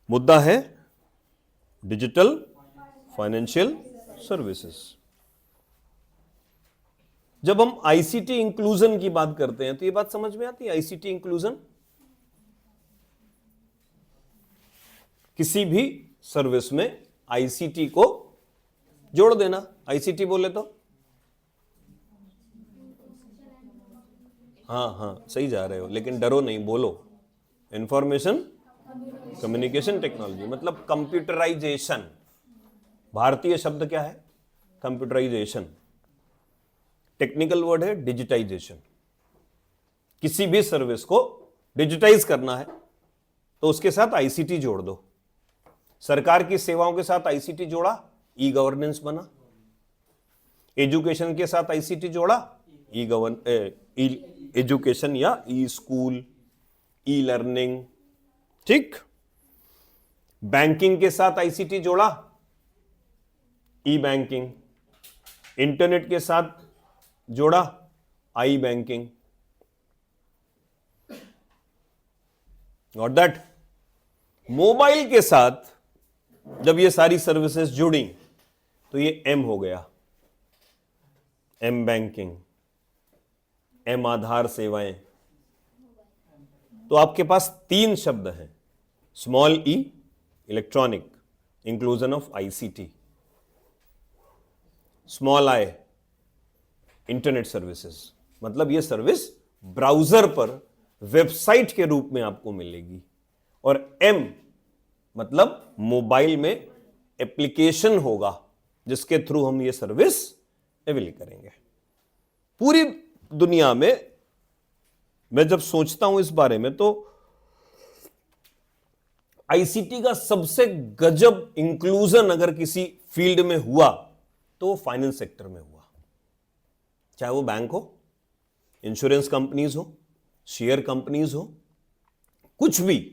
मुद्दा है digital financial services. जब हम आईसीटी इंक्लूजन की बात करते हैं तो ये बात समझ में आती है। आईसीटी इंक्लूजन किसी भी सर्विस में आईसीटी को जोड़ देना। आईसीटी बोले तो हाँ सही जा रहे हो, लेकिन डरो नहीं, बोलो। इंफॉर्मेशन कम्युनिकेशन टेक्नोलॉजी मतलब कंप्यूटराइजेशन। भारतीय शब्द क्या है? कंप्यूटराइजेशन। टेक्निकल वर्ड है डिजिटाइजेशन। किसी भी सर्विस को डिजिटाइज करना है तो उसके साथ आईसीटी जोड़ दो। सरकार की सेवाओं के साथ आईसीटी जोड़ा, ई गवर्नेंस बना। एजुकेशन के साथ आईसीटी जोड़ा, ई एजुकेशन या ई स्कूल, ई लर्निंग। ठीक। बैंकिंग के साथ आईसीटी जोड़ा, ई बैंकिंग। इंटरनेट के साथ जोड़ा, आई बैंकिंग। Got that? मोबाइल के साथ जब ये सारी सर्विसेज जुड़ी तो ये एम हो गया, एम बैंकिंग, एम आधार सेवाएं। तो आपके पास 3 शब्द हैं। Small E electronic, inclusion of ICT. Small I internet services, मतलब ये सर्विस ब्राउजर पर वेबसाइट के रूप में आपको मिलेगी। और एम मतलब मोबाइल में एप्लीकेशन होगा जिसके थ्रू हम ये सर्विस अवेल करेंगे। पूरी दुनिया में मैं जब सोचता हूं इस बारे में तो आईसीटी का सबसे गजब इंक्लूजन अगर किसी फील्ड में हुआ तो वो फाइनेंस सेक्टर में हुआ। चाहे वो बैंक हो, इंश्योरेंस कंपनीज हो, शेयर कंपनीज हो, कुछ भी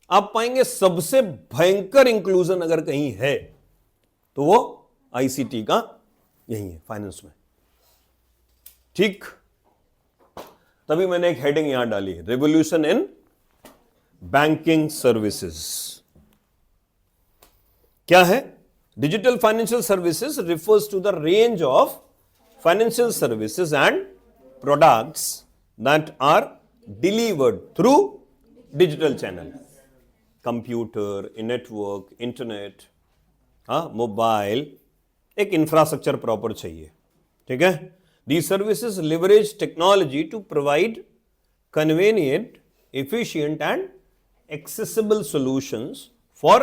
आप पाएंगे सबसे भयंकर इंक्लूजन अगर कहीं है तो वो आईसीटी का यही है, फाइनेंस में। ठीक। तभी मैंने एक हेडिंग यहां डाली है, रेवोल्यूशन इन बैंकिंग सर्विसेज। क्या है? Digital financial services refers to the range of financial services and products that are delivered through digital channel. Computer, network, internet, mobile, एक इंफ्रास्ट्रक्चर प्रॉपर चाहिए। ठीक है। These services leverage technology to provide convenient, efficient and accessible solutions for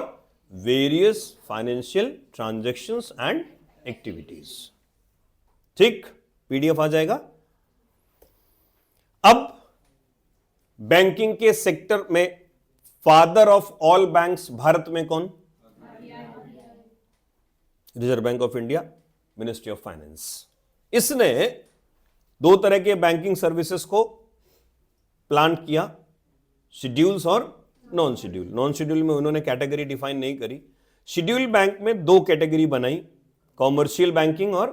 various financial transactions and activities. ठीक, PDF आ जाएगा। अब banking के sector में father of all banks Bharat में कौन? Reserve bank of India, ministry of finance. इसने 2 तरह के बैंकिंग सर्विसेज को प्लान किया, शेड्यूल्स और नॉन शेड्यूल। नॉन शेड्यूल में उन्होंने कैटेगरी डिफाइन नहीं करी। शेड्यूल बैंक में 2 कैटेगरी बनाई, कॉमर्शियल बैंकिंग और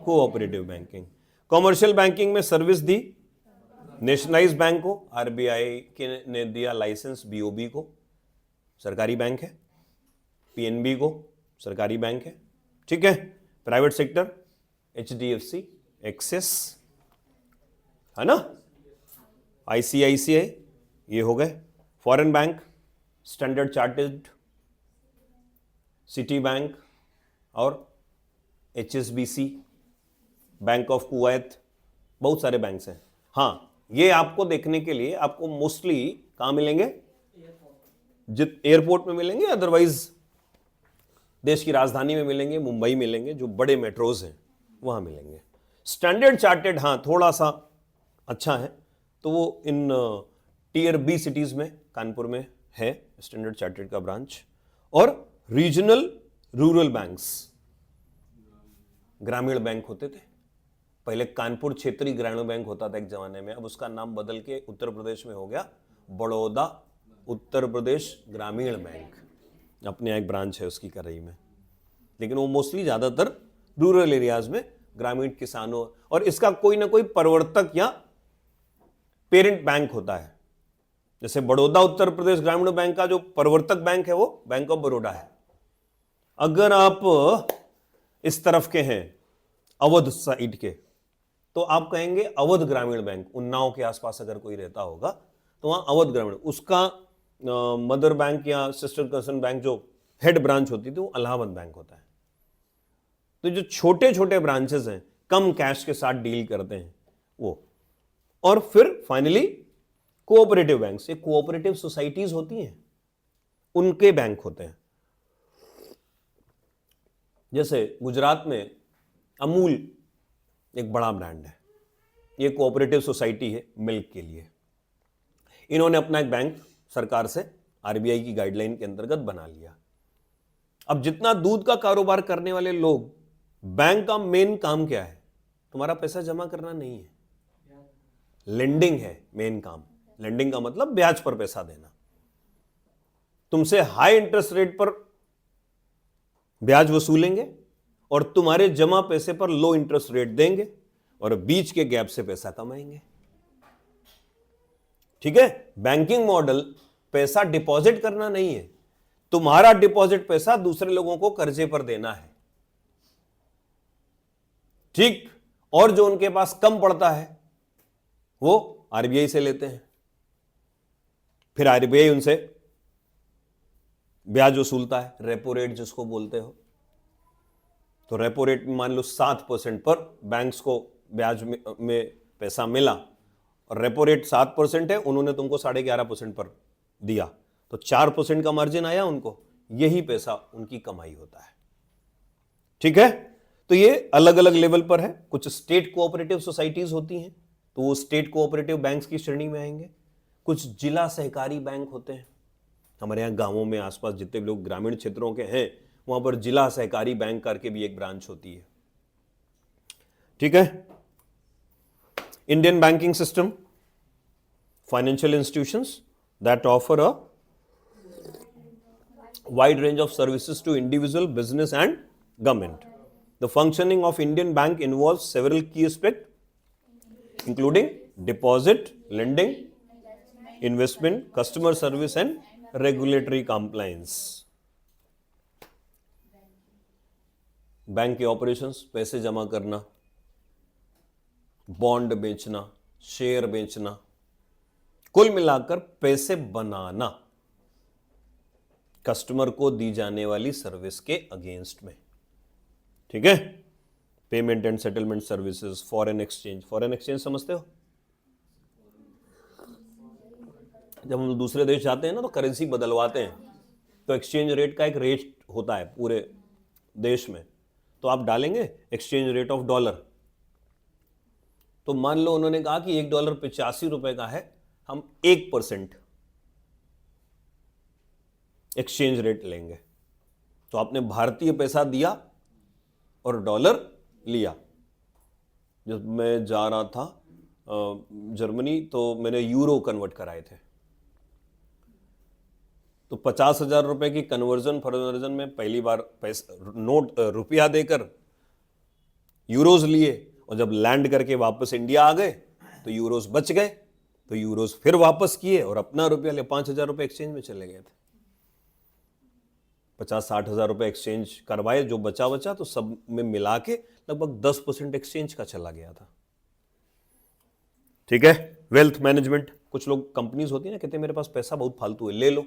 कोऑपरेटिव बैंकिंग। कॉमर्शियल बैंकिंग में सर्विस दी नेशनलाइज्ड बैंक को, आरबीआई ने दिया लाइसेंस बीओबी को, सरकारी बैंक है। पीएनबी को, सरकारी बैंक है। ठीक है। प्राइवेट सेक्टर एचडीएफसी, एक्सिस, है ना, आईसीआईसीआई, ये हो गए। Foreign bank standard chartered, city bank और एचएसबीसी, बैंक ऑफ कुवैत, बहुत सारे बैंक्स हैं। हाँ, ये आपको देखने के लिए आपको मोस्टली कहां मिलेंगे? एयरपोर्ट में मिलेंगे, अदरवाइज देश की राजधानी में मिलेंगे, मुंबई मिलेंगे, जो बड़े मेट्रोज हैं वहां मिलेंगे। स्टैंडर्ड चार्टेड हाँ थोड़ा सा अच्छा है, तो वो इन टीयर बी सिटीज में, कानपुर में है स्टैंडर्ड चार्टेड का ब्रांच। और रीजनल रूरल बैंक्स, ग्रामीण बैंक होते थे पहले। कानपुर क्षेत्रीय ग्रामीण बैंक होता था एक जमाने में, अब उसका नाम बदल के उत्तर प्रदेश में हो गया बड़ौदा उत्तर प्रदेश ग्रामीण बैंक। अपने एक ब्रांच है उसकी करई में, लेकिन वो मोस्टली ज्यादातर रूरल एरियाज में ग्रामीण किसानों, और इसका कोई ना कोई प्रवर्तक या पेरेंट बैंक होता है। जैसे बड़ौदा उत्तर प्रदेश ग्रामीण बैंक का जो प्रवर्तक बैंक है वो बैंक ऑफ बड़ौदा है। अगर आप इस तरफ के हैं अवध साइड के, तो आप कहेंगे अवध ग्रामीण बैंक। उन्नाव के आसपास अगर कोई रहता होगा तो वहां अवध ग्रामीण, उसका मदर बैंक या सिस्टर कंसर्न बैंक जो हेड ब्रांच होती थी वो इलाहाबाद बैंक होता है। तो जो छोटे छोटे ब्रांचेस हैं, कम कैश के साथ डील करते हैं वो। और फिर फाइनली कोऑपरेटिव बैंक्स, ये कोऑपरेटिव सोसाइटीज होती हैं, उनके बैंक होते हैं। जैसे गुजरात में अमूल एक बड़ा ब्रांड है, ये कोऑपरेटिव सोसाइटी है मिल्क के लिए। इन्होंने अपना एक बैंक सरकार से आरबीआई की गाइडलाइन के अंतर्गत बना लिया। अब जितना दूध का कारोबार करने वाले लोग, बैंक का मेन काम क्या है? तुम्हारा पैसा जमा करना नहीं है, लेंडिंग है मेन काम। लेंडिंग का मतलब ब्याज पर पैसा देना। तुमसे हाई इंटरेस्ट रेट पर ब्याज वसूलेंगे और तुम्हारे जमा पैसे पर लो इंटरेस्ट रेट देंगे और बीच के गैप से पैसा कमाएंगे। ठीक है? बैंकिंग मॉडल पैसा डिपॉजिट करना नहीं है, तुम्हारा डिपॉजिट पैसा दूसरे लोगों को कर्जे पर देना है। ठीक? और जो उनके पास कम पड़ता है वो आरबीआई से लेते हैं, फिर आरबीआई उनसे ब्याज वसूलता है, रेपो रेट जिसको बोलते हो। तो रेपो रेट मान लो 7% पर बैंक्स को ब्याज में पैसा मिला और रेपो रेट 7% है, उन्होंने तुमको 11.5% पर दिया, तो 4% का मार्जिन आया उनको, यही पैसा उनकी कमाई होता है। ठीक है? तो ये अलग अलग लेवल पर है। कुछ स्टेट कोऑपरेटिव सोसाइटीज होती हैं, तो वो स्टेट कोऑपरेटिव बैंक्स की श्रेणी में आएंगे। कुछ जिला सहकारी बैंक होते हैं। हमारे यहाँ गांवों में आसपास जितने भी लोग ग्रामीण क्षेत्रों के हैं, वहां पर जिला सहकारी बैंक करके भी एक ब्रांच होती है। ठीक है? Indian banking system, financial institutions that offer a wide range of services to individual, business and government. The functioning of Indian bank involves several key aspects, including deposit, lending, investment, customer service and regulatory compliance. Bank के operations, पैसे जमा करना, bond बेचना, share बेचना, कुल मिलाकर पैसे बनाना, customer को दी जाने वाली सर्विस के अगेंस्ट में। ठीक है? Payment and settlement services, foreign exchange. Foreign exchange समझते हो? जब हम दूसरे देश जाते हैं ना तो करेंसी बदलवाते हैं, तो एक्सचेंज रेट का एक रेट होता है पूरे देश में। तो आप डालेंगे एक्सचेंज रेट ऑफ डॉलर, तो मान लो उन्होंने कहा कि $1 85 रुपए का है, हम 1% एक्सचेंज रेट लेंगे। तो आपने भारतीय पैसा दिया और डॉलर लिया। जब मैं जा रहा था जर्मनी, तो मैंने यूरो कन्वर्ट कराए थे, तो 50,000 रुपए की कन्वर्जन में पहली बार पैसा नोट रुपया देकर यूरोज लिए, और जब लैंड करके वापस इंडिया आ गए तो यूरोज बच गए, तो यूरोज फिर वापस किए और अपना रुपया ले 5,000 रुपए एक्सचेंज में चले गए थे। 50-60 हजार रुपए एक्सचेंज करवाए, जो बचा तो सब में मिला के लगभग 10% एक्सचेंज का चला गया था। ठीक है? वेल्थ मैनेजमेंट, कुछ लोग कंपनीज होती है ना, कहते हैं मेरे पास पैसा बहुत फालतू है, ले लो।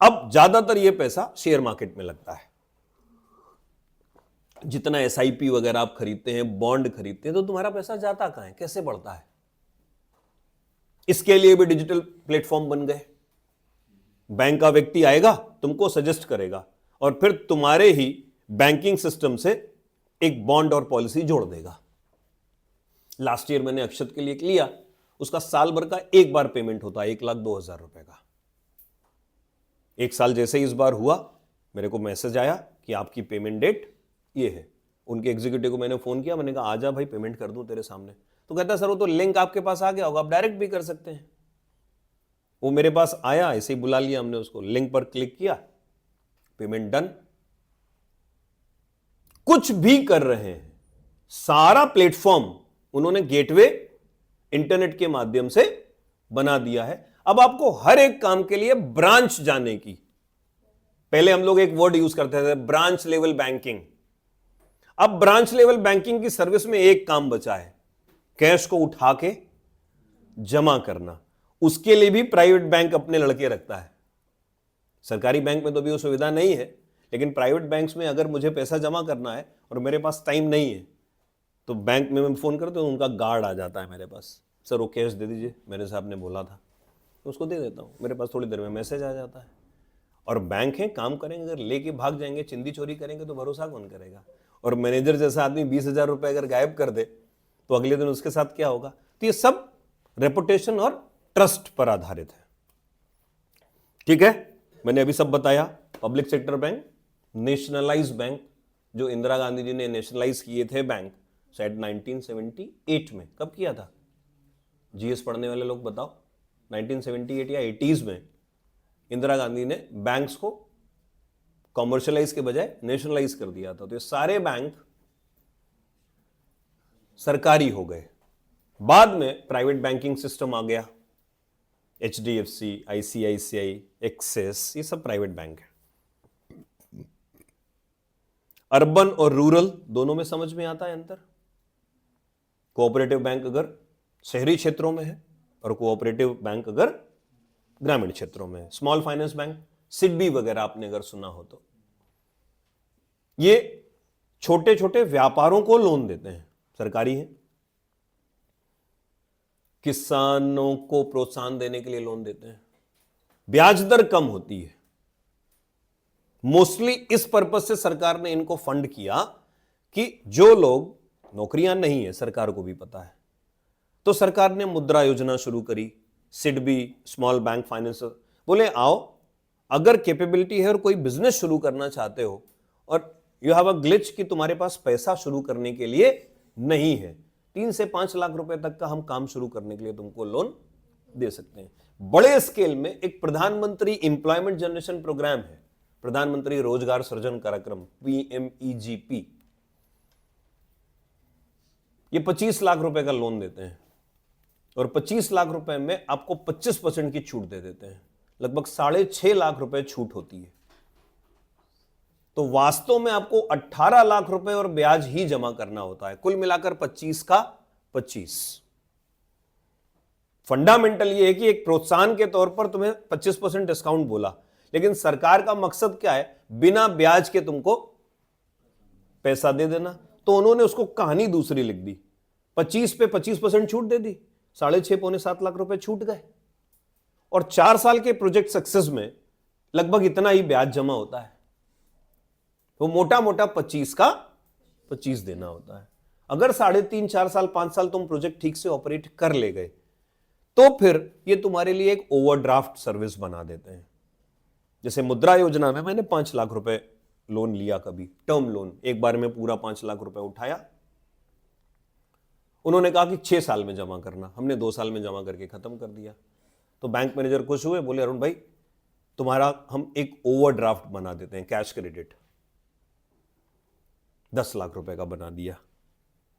अब ज्यादातर ये पैसा शेयर मार्केट में लगता है। जितना एसआईपी वगैरह आप खरीदते हैं, बॉन्ड खरीदते हैं, तो तुम्हारा पैसा जाता कहां है, कैसे बढ़ता है? इसके लिए भी डिजिटल प्लेटफॉर्म बन गए। बैंक का व्यक्ति आएगा, तुमको सजेस्ट करेगा और फिर तुम्हारे ही बैंकिंग सिस्टम से एक बॉन्ड और पॉलिसी जोड़ देगा। लास्ट ईयर मैंने अक्षत के लिए लिया, उसका साल भर का एक बार पेमेंट होता है 1,02,000 रुपए का। एक साल जैसे ही इस बार हुआ, मेरे को मैसेज आया कि आपकी पेमेंट डेट ये है। उनके एग्जीक्यूटिव को मैंने फोन किया, मैंने कहा आजा भाई पेमेंट कर दूं तेरे सामने। तो कहता सर वो तो लिंक आपके पास आ गया होगा, आप डायरेक्ट भी कर सकते हैं। वो मेरे पास आया, ऐसे ही बुला लिया हमने उसको, लिंक पर क्लिक किया, पेमेंट डन। कुछ भी कर रहे हैं, सारा प्लेटफॉर्म उन्होंने गेटवे इंटरनेट के माध्यम से बना दिया है। अब आपको हर एक काम के लिए ब्रांच जाने की, पहले हम लोग एक वर्ड यूज करते थे ब्रांच लेवल बैंकिंग, अब ब्रांच लेवल बैंकिंग की सर्विस में एक काम बचा है, कैश को उठा के जमा करना। उसके लिए भी प्राइवेट बैंक अपने लड़के रखता है। सरकारी बैंक में तो भी वो सुविधा नहीं है, लेकिन प्राइवेट बैंक्स में अगर मुझे पैसा जमा करना है और मेरे पास टाइम नहीं है तो बैंक में मैं फोन करता हूं, उनका गार्ड आ जाता है मेरे पास, सर वो कैश दे दीजिए, मेरे साहब ने बोला था, तो उसको दे देता हूं, मेरे पास थोड़ी देर में मैसेज आ जाता है। और बैंक है, काम करेंगे, अगर लेके भाग जाएंगे, चिंदी चोरी करेंगे तो भरोसा कौन करेगा। और मैनेजर जैसा आदमी 20,000 रुपए अगर गायब कर दे तो अगले दिन उसके साथ क्या होगा। तो ये सब रेपुटेशन और ट्रस्ट पर आधारित है। ठीक है, मैंने अभी सब बताया। Public sector bank, nationalise bank, जो इंदिरा गांधी जी ने नेशनलाइज किए थे बैंक शायद 1978 में। कब किया था? जीएस पढ़ने वाले लोग बताओ। 1978 या 80s में इंदिरा गांधी ने बैंक्स को कॉमर्शियलाइज के बजाय नेशनलाइज कर दिया था। तो ये सारे बैंक सरकारी हो गए। बाद में प्राइवेट बैंकिंग सिस्टम आ गया, HDFC, ICICI, एक्सिस, ये सब प्राइवेट बैंक है। अर्बन और रूरल दोनों में समझ में आता है अंतर। कोऑपरेटिव बैंक अगर शहरी क्षेत्रों में है और कोऑपरेटिव बैंक अगर ग्रामीण क्षेत्रों में है। स्मॉल फाइनेंस बैंक, सिडबी वगैरह आपने अगर सुना हो तो ये छोटे छोटे व्यापारों को लोन देते हैं, सरकारी है। किसानों को प्रोत्साहन देने के लिए लोन देते हैं, ब्याज दर कम होती है। मोस्टली इस पर्पस से सरकार ने इनको फंड किया कि जो लोग, नौकरियां नहीं है सरकार को भी पता है, तो सरकार ने मुद्रा योजना शुरू करी। सिडबी, स्मॉल बैंक फाइनेंस, बोले आओ, अगर कैपेबिलिटी है और कोई बिजनेस शुरू करना चाहते हो और यू हैव अ ग्लिच कि तुम्हारे पास पैसा शुरू करने के लिए नहीं है, 3 से 5 लाख रुपए तक का हम काम शुरू करने के लिए तुमको लोन दे सकते हैं। बड़े स्केल में एक प्रधानमंत्री एम्प्लॉयमेंट जनरेशन प्रोग्राम है, प्रधानमंत्री रोजगार सृजन कार्यक्रम, PMEGP। ये 25 लाख रुपए का लोन देते हैं और 25 लाख रुपए में आपको 25% की छूट दे देते हैं। लगभग 6.5 लाख रुपए छूट होती है। तो वास्तव में आपको 18 लाख रुपए और ब्याज ही जमा करना होता है, कुल मिलाकर 25 का 25। फंडामेंटल ये है कि एक प्रोत्साहन के तौर पर तुम्हें 25% डिस्काउंट बोला, लेकिन सरकार का मकसद क्या है, बिना ब्याज के तुमको पैसा दे देना। तो उन्होंने उसको कहानी दूसरी लिख दी, 25 पे 25% छूट दे दी, 6.5 पौने 7 लाख रुपए छूट गए। और 4 साल के प्रोजेक्ट सक्सेस में लगभग इतना ही ब्याज जमा होता है। तो मोटा मोटा 25 का 25 देना होता है। अगर 3.5, 4 साल, 5 साल तुम प्रोजेक्ट ठीक से ऑपरेट कर ले गए तो फिर ये तुम्हारे लिए एक ओवरड्राफ्ट सर्विस बना देते हैं। जैसे मुद्रा योजना में मैंने 5 लाख रुपए लोन लिया, कभी टर्म लोन, एक बार में पूरा 5 लाख रुपए उठाया। उन्होंने कहा कि 6 साल में जमा करना, हमने 2 साल में जमा करके खत्म कर दिया। तो बैंक मैनेजर खुश हुए, बोले अरुण भाई तुम्हारा हम एक ओवरड्राफ्ट बना देते हैं, कैश क्रेडिट, 10 लाख रुपए का बना दिया।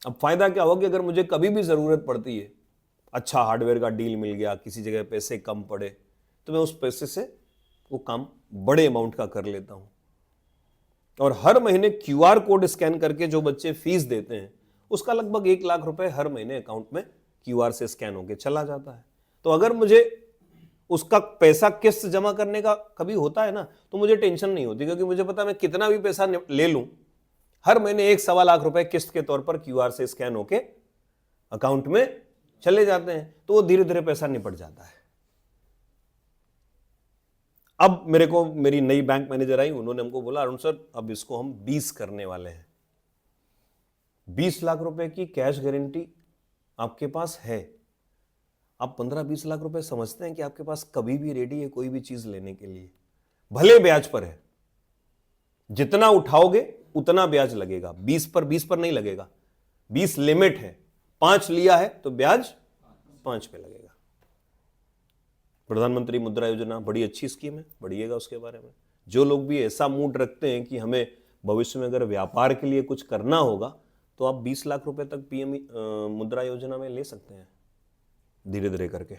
अब फायदा क्या होगा कि अगर मुझे कभी भी जरूरत पड़ती है, अच्छा हार्डवेयर का डील मिल गया, किसी जगह पैसे कम पड़े, तो मैं उस पैसे से वो काम बड़े अमाउंट का कर लेता हूं। और हर महीने QR कोड स्कैन करके जो बच्चे फीस देते हैं उसका लगभग 1 लाख रुपए हर महीने अकाउंट में QR से स्कैन होके चला जाता है। तो अगर मुझे उसका पैसा किस्त जमा करने का कभी होता है ना, तो मुझे टेंशन नहीं होती, क्योंकि मुझे पता है मैं कितना भी पैसा ले लूं, हर महीने 1-1.25 लाख रुपए किस्त के तौर पर QR से स्कैन होके अकाउंट में चले जाते हैं। तो वो धीरे धीरे पैसा निपट जाता है। अब मेरे को मेरी नई बैंक मैनेजर आई, उन्होंने हमको बोला अरुण सर अब इसको हम 20 करने वाले हैं। 20 लाख रुपए की कैश गारंटी आपके पास है। आप 15-20 लाख रुपए समझते हैं कि आपके पास कभी भी रेडी है कोई भी चीज लेने के लिए, भले ब्याज पर है, जितना उठाओगे उतना ब्याज लगेगा, 20 पर नहीं लगेगा। 20 लिमिट है, 5 लिया है तो ब्याज 5 पे लगेगा। प्रधानमंत्री मुद्रा योजना बड़ी अच्छी स्कीम है, बढ़िएगा उसके बारे में। जो लोग भी ऐसा मूड रखते हैं कि हमें भविष्य में अगर व्यापार के लिए कुछ करना होगा तो आप 20 लाख रुपए तक PM मुद्रा योजना में ले सकते हैं, धीरे धीरे करके।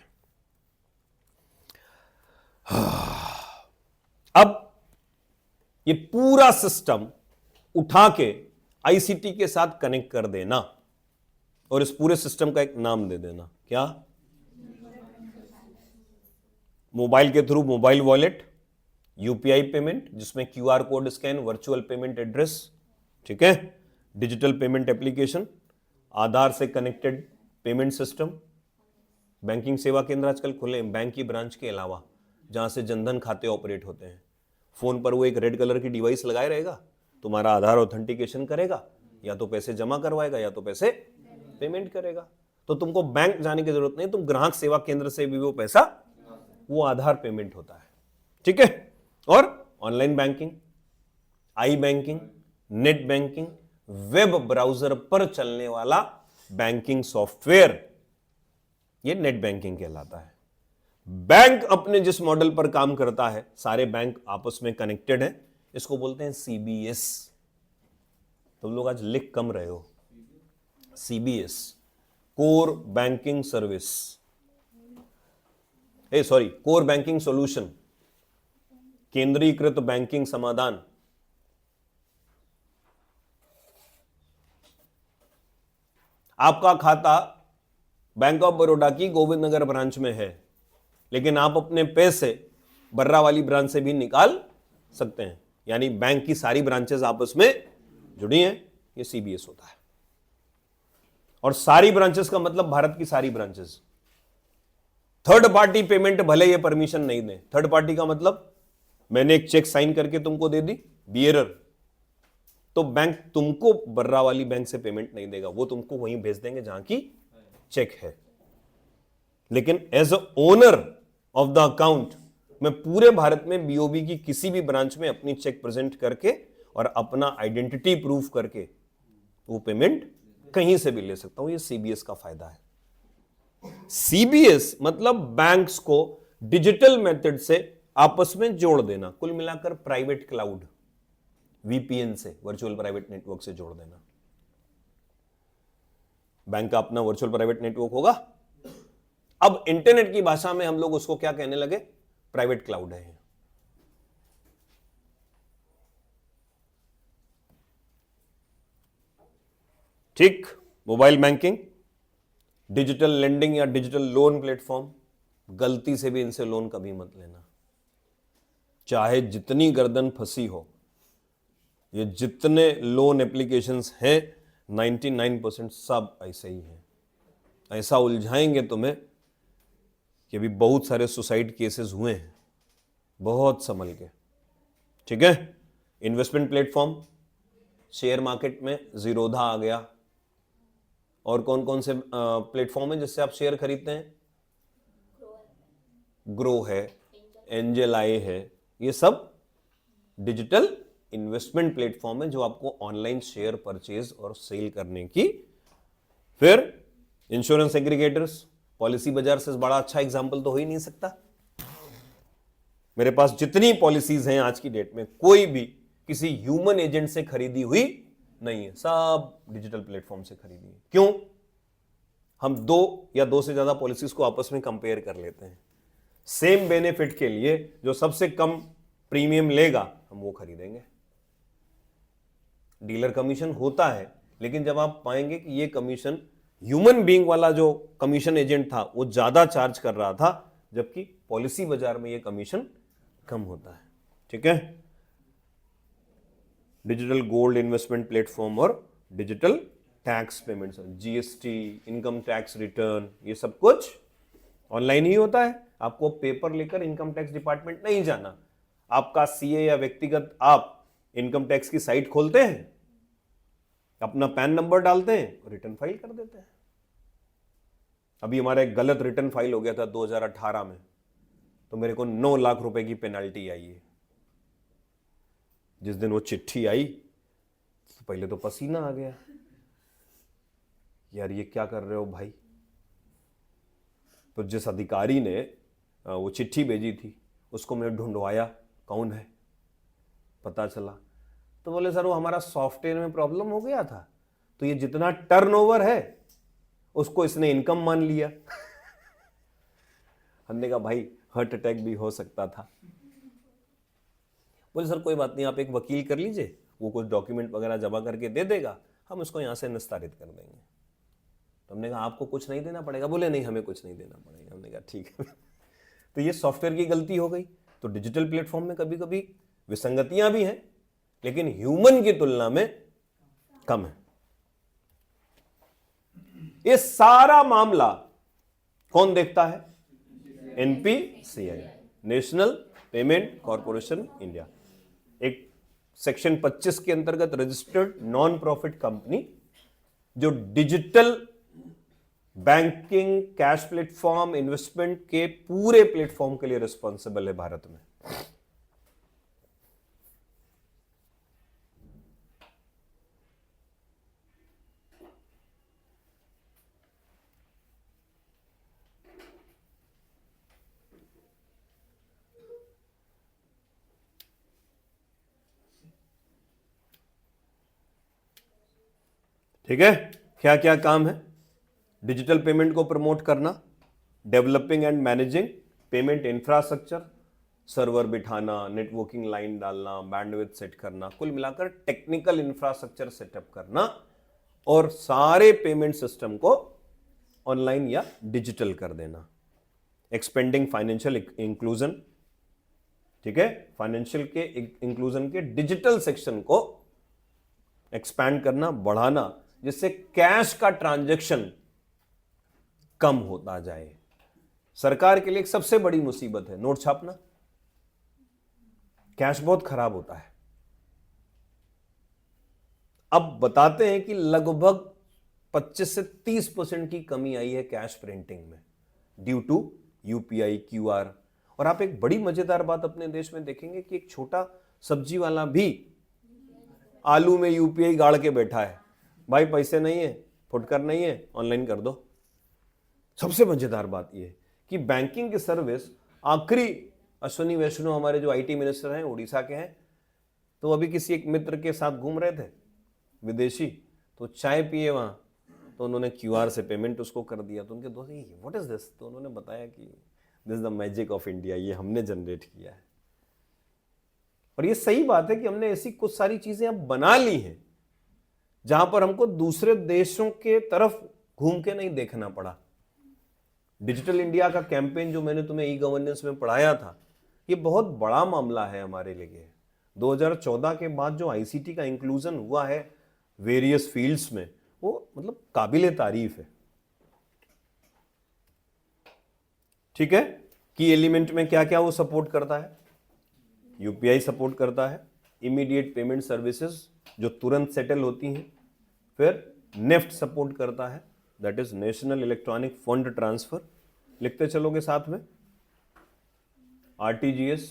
अब ये पूरा सिस्टम उठा के आईसीटी के साथ कनेक्ट कर देना और इस पूरे सिस्टम का एक नाम दे देना, क्या? मोबाइल के through mobile wallet, UPI payment जिसमें QR code scan, virtual payment address, ठीक है, डिजिटल पेमेंट एप्लीकेशन, आधार से कनेक्टेड पेमेंट सिस्टम। बैंकिंग सेवा केंद्र आजकल खुले हैं बैंक की ब्रांच के अलावा, जहां से जनधन खाते ऑपरेट होते हैं। फोन पर वो एक रेड कलर की डिवाइस लगाए रहेगा, तुम्हारा आधार ऑथेंटिकेशन करेगा, या तो पैसे जमा करवाएगा या तो पैसे पेमेंट करेगा। तो तुमको बैंक जाने की जरूरत नहीं, तुम ग्राहक सेवा केंद्र से भी वो पैसा, वो आधार पेमेंट होता है, ठीक है। और online banking, I banking, net banking, web browser पर चलने वाला बैंकिंग सॉफ्टवेयर, ये नेट बैंकिंग कहलाता है। बैंक अपने जिस मॉडल पर काम करता है, सारे बैंक आपस में कनेक्टेड हैं, इसको बोलते हैं सीबीएस। तुम लोग आज लिख कम रहे हो, CBS, core banking service, sorry, core banking solution, केंद्रीकृत बैंकिंग समाधान। आपका खाता बैंक ऑफ बड़ौदा की गोविंद नगर ब्रांच में है, लेकिन आप अपने पैसे बर्रा वाली ब्रांच से भी निकाल सकते हैं, यानी बैंक की सारी ब्रांचेस आपस में जुड़ी हैं, ये सीबीएस होता है। और सारी ब्रांचेस का मतलब भारत की सारी ब्रांचेस। थर्ड पार्टी पेमेंट भले ये परमिशन नहीं दे, थर्ड पार्टी का मतलब मैंने एक चेक साइन करके तुमको दे दी, बियरर, तो बैंक तुमको बर्रा वाली बैंक से पेमेंट नहीं देगा, वो तुमको वहीं भेज देंगे जहां की चेक है। लेकिन as a owner of the account, मैं पूरे भारत में बीओबी की किसी भी ब्रांच में अपनी चेक प्रेजेंट करके और अपना आइडेंटिटी प्रूफ करके वो पेमेंट कहीं से भी ले सकता हूं। ये सीबीएस का फायदा है। सीबीएस मतलब बैंक्स को डिजिटल मेथड से आपस में जोड़ देना, कुल मिलाकर प्राइवेट क्लाउड, वीपीएन से, वर्चुअल प्राइवेट नेटवर्क से जोड़ देना। बैंक का अपना वर्चुअल प्राइवेट नेटवर्क होगा। अब इंटरनेट की भाषा में हम लोग उसको क्या कहने लगे? प्राइवेट क्लाउड है। ठीक, मोबाइल बैंकिंग, डिजिटल लेंडिंग या डिजिटल लोन प्लेटफॉर्म, गलती से भी इनसे लोन कभी मत लेना, चाहे जितनी गर्दन फंसी हो। ये जितने लोन एप्लीकेशंस हैं 99% सब ऐसे ही हैं। ऐसा उलझाएंगे तुम्हें कि अभी बहुत सारे सुसाइड केसेस हुए हैं, बहुत संभल के, ठीक है। इन्वेस्टमेंट प्लेटफॉर्म, शेयर मार्केट में जीरोधा आ गया। और कौन कौन से प्लेटफॉर्म है जिससे आप शेयर खरीदते हैं? ग्रो है, एंजल आई है, ये सब डिजिटल इन्वेस्टमेंट प्लेटफॉर्म है जो आपको ऑनलाइन शेयर परचेज और सेल करने की। फिर इंश्योरेंस एग्रीगेटर्स, पॉलिसी बाजार से बड़ा अच्छा एग्जाम्पल तो हो ही नहीं सकता। मेरे पास जितनी पॉलिसीज हैं आज की डेट में, कोई भी किसी ह्यूमन एजेंट से खरीदी हुई नहीं है, सब डिजिटल प्लेटफॉर्म से खरीदी है। क्यों? हम दो या दो से ज्यादा पॉलिसीज को आपस में कंपेयर कर लेते हैं, सेम बेनिफिट के लिए जो सबसे कम प्रीमियम लेगा हम वो खरीदेंगे। डीलर कमीशन होता है, लेकिन जब आप पाएंगे कि ये कमीशन ह्यूमन बीइंग वाला जो कमीशन एजेंट था वो ज्यादा चार्ज कर रहा था, जबकि पॉलिसी बाजार में ये कमीशन कम होता है, ठीक है। डिजिटल गोल्ड इन्वेस्टमेंट प्लेटफॉर्म और digital tax payments, GST, income tax return, ये सब कुछ ऑनलाइन ही होता है। आपको पेपर लेकर इनकम टैक्स डिपार्टमेंट नहीं जाना। आपका सीए या व्यक्तिगत आप इनकम टैक्स की साइट खोलते हैं, अपना पैन नंबर डालते हैं, रिटर्न फाइल कर देते हैं। अभी हमारा एक गलत रिटर्न फाइल हो गया था 2018 में, तो मेरे को 9 लाख रुपए की पेनल्टी आई है। जिस दिन वो चिट्ठी आई तो पहले तो पसीना आ गया, यार ये क्या कर रहे हो भाई। तो जिस अधिकारी ने वो चिट्ठी भेजी थी उसको मैंने ढूंढवाया, कौन है, पता चला। तो बोले सर वो हमारा सॉफ्टवेयर में प्रॉब्लम हो गया था, तो ये जितना टर्नओवर है उसको इसने इनकम मान लिया। हमने कहा भाई हार्ट अटैक भी हो सकता था। बोले सर कोई बात नहीं, आप एक वकील कर लीजिए, वो कुछ डॉक्यूमेंट वगैरह जमा करके दे देगा, हम इसको यहाँ से निस्तारित कर देंगे। तो हमने कहा आपको कुछ नहीं देना पड़ेगा। बोले नहीं हमें कुछ नहीं देना पड़ेगा। हमने कहा ठीक है। तो ये सॉफ्टवेयर की गलती हो गई। तो डिजिटल प्लेटफॉर्म में कभी कभी विसंगतियां भी हैं, लेकिन ह्यूमन की तुलना में कम है। ये सारा मामला कौन देखता है? NPCI, national payment corporation India. एक सेक्शन 25 के अंतर्गत रजिस्टर्ड नॉन प्रॉफिट कंपनी जो digital banking, cash platform, investment के पूरे प्लेटफॉर्म के लिए रिस्पॉन्सिबल है भारत में। ठीक है, क्या क्या काम है? डिजिटल पेमेंट को प्रमोट करना, developing and managing payment infrastructure, server बिठाना, नेटवर्किंग लाइन डालना, बैंडविड्थ सेट करना, कुल मिलाकर टेक्निकल इंफ्रास्ट्रक्चर सेटअप करना और सारे पेमेंट सिस्टम को ऑनलाइन या डिजिटल कर देना। एक्सपेंडिंग फाइनेंशियल इंक्लूजन, ठीक है, फाइनेंशियल के इंक्लूजन के डिजिटल सेक्शन को एक्सपैंड करना, बढ़ाना, जिससे कैश का ट्रांजैक्शन कम होता जाए। सरकार के लिए एक सबसे बड़ी मुसीबत है नोट छापना। कैश बहुत खराब होता है। अब बताते हैं कि लगभग 25 से 30% की कमी आई है कैश प्रिंटिंग में ड्यू टू यूपीआई, क्यूआर। और आप एक बड़ी मजेदार बात अपने देश में देखेंगे कि एक छोटा सब्जी वाला भी आलू में यूपीआई गाड़ के बैठा है। भाई पैसे नहीं है, फुटकर नहीं है, ऑनलाइन कर दो। सबसे मजेदार बात यह है कि बैंकिंग की सर्विस, आखिरी अश्विनी वैष्णव हमारे जो आईटी मिनिस्टर हैं, उड़ीसा के हैं, तो अभी किसी एक मित्र के साथ घूम रहे थे विदेशी, तो चाय पिए वहां, तो उन्होंने क्यूआर से पेमेंट उसको कर दिया। तो उनके दोस्त व्हाट इज दिस, तो उन्होंने बताया कि this is the magic of India, ये हमने जनरेट किया है। और ये सही बात है कि हमने ऐसी कुछ सारी चीजें अब बना ली हैं जहां पर हमको दूसरे देशों के तरफ घूम के नहीं देखना पड़ा। डिजिटल इंडिया का कैंपेन जो मैंने तुम्हें ई गवर्नेंस में पढ़ाया था, ये बहुत बड़ा मामला है हमारे लिए। 2014 के बाद जो आईसीटी का इंक्लूजन हुआ है वेरियस फील्ड्स में, वो मतलब काबिले तारीफ है। ठीक है, की एलिमेंट में क्या क्या वो सपोर्ट करता है? यूपीआई सपोर्ट करता है, इमीडिएट पेमेंट सर्विसेज जो तुरंत सेटल होती हैं। फिर नेफ्ट सपोर्ट करता है, that is national electronic fund transfer. लिखते चलोगे साथ में, RTGS,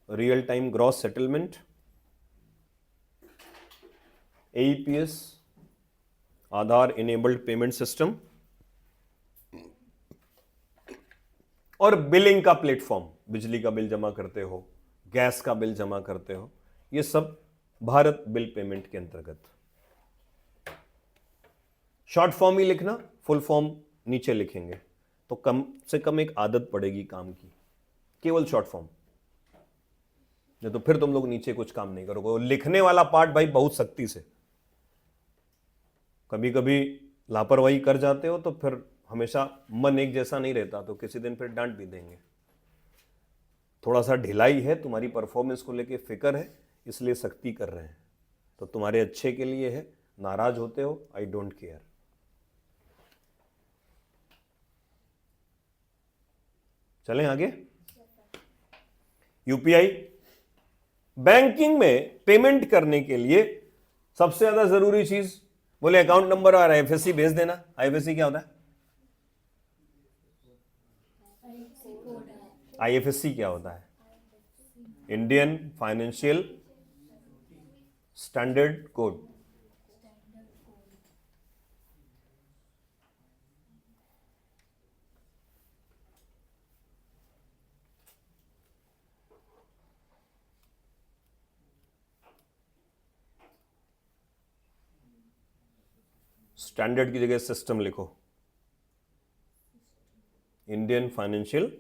real time gross settlement, AEPS, Aadhaar enabled payment system, और बिलिंग का प्लेटफॉर्म। बिजली का बिल जमा करते हो, गैस का बिल जमा करते हो, ये सब भारत बिल पेमेंट के अंतर्गत। शॉर्ट फॉर्म ही लिखना, फुल फॉर्म नीचे लिखेंगे तो कम से कम एक आदत पड़ेगी काम की, केवल शॉर्ट फॉर्म, नहीं तो फिर तुम लोग नीचे कुछ काम नहीं करोगे। लिखने वाला पार्ट भाई बहुत सख्ती से, कभी कभी लापरवाही कर जाते हो तो फिर हमेशा मन एक जैसा नहीं रहता, तो किसी दिन फिर डांट भी देंगे। थोड़ा सा ढिलाई है, तुम्हारी परफॉर्मेंस को लेके फिक्र है, इसलिए सख्ती कर रहे हैं, तो तुम्हारे अच्छे के लिए है। नाराज होते हो, आई डोंट केयर। चलें आगे। यूपीआई बैंकिंग में पेमेंट करने के लिए सबसे ज्यादा जरूरी चीज, बोले अकाउंट नंबर और आईएफएससी भेज देना। आईएफएससी क्या होता है? आईएफएससी क्या होता है? Indian financial standard code. Standard की जगह सिस्टम लिखो, इंडियन फाइनेंशियल